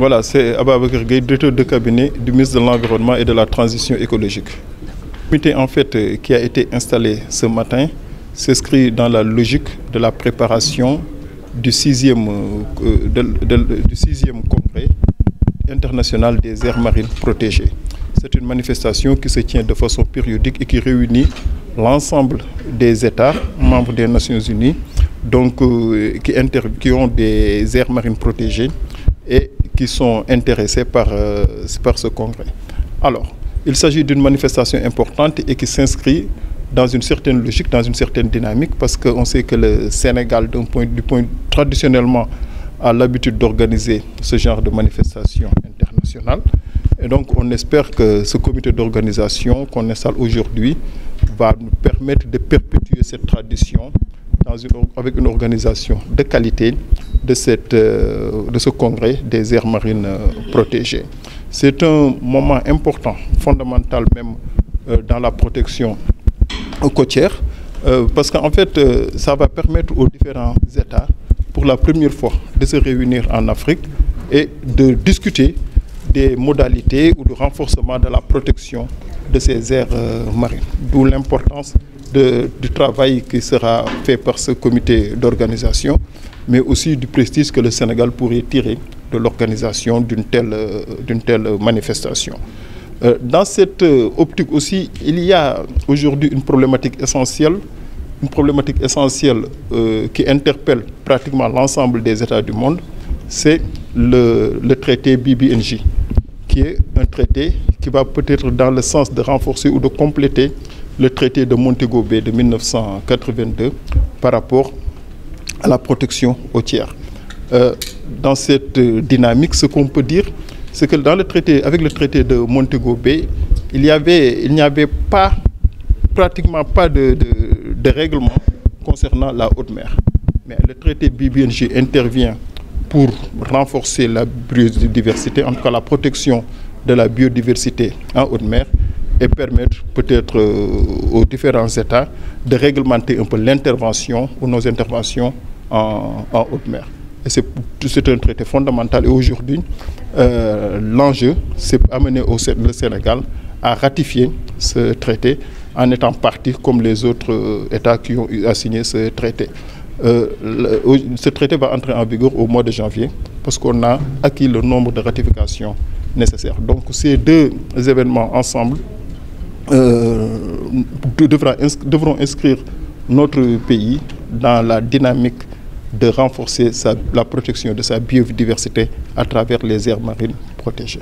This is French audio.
Voilà, c'est Ababacar Gueye, directeur de cabinet du ministre de l'Environnement et de la Transition écologique. Le comité en fait, qui a été installé ce matin s'inscrit dans la logique de la préparation du 6e congrès international des aires marines protégées. C'est une manifestation qui se tient de façon périodique et qui réunit l'ensemble des États membres des Nations Unies, donc qui ont des aires marines protégées et qui sont intéressés par ce congrès. Alors, il s'agit d'une manifestation importante et qui s'inscrit dans une certaine logique, dans une certaine dynamique, parce qu'on sait que le Sénégal, traditionnellement, a l'habitude d'organiser ce genre de manifestation internationale. Et donc, on espère que ce comité d'organisation qu'on installe aujourd'hui va nous permettre de perpétuer cette tradition avec une organisation de qualité de ce congrès des aires marines protégées. C'est un moment important, fondamental même dans la protection côtière, parce qu'en fait, ça va permettre aux différents États, pour la première fois, de se réunir en Afrique et de discuter des modalités ou du renforcement de la protection de ces aires marines. D'où l'importance du travail qui sera fait par ce comité d'organisation, mais aussi du prestige que le Sénégal pourrait tirer de l'organisation d'une telle manifestation. Dans cette optique aussi, il y a aujourd'hui une problématique essentielle qui interpelle pratiquement l'ensemble des États du monde, c'est le traité BBNJ, qui est un traité qui va peut-être dans le sens de renforcer ou de compléter le traité de Montego Bay de 1982 par rapport à la protection côtière. Dans cette dynamique, ce qu'on peut dire, c'est que avec le traité de Montego Bay, il n'y avait pratiquement pas de règlement concernant la haute mer. Mais le traité BBNJ intervient pour renforcer la biodiversité, en tout cas la protection de la biodiversité en haute mer, et permettre peut-être aux différents États de réglementer un peu l'intervention ou nos interventions en haute mer. Et c'est un traité fondamental. Et aujourd'hui, l'enjeu, c'est amener le Sénégal à ratifier ce traité en étant partie comme les autres États qui ont signé ce traité. Ce traité va entrer en vigueur au mois de janvier parce qu'on a acquis le nombre de ratifications nécessaires. Donc ces deux événements ensemble devront inscrire notre pays dans la dynamique de renforcer la protection de sa biodiversité à travers les aires marines protégées.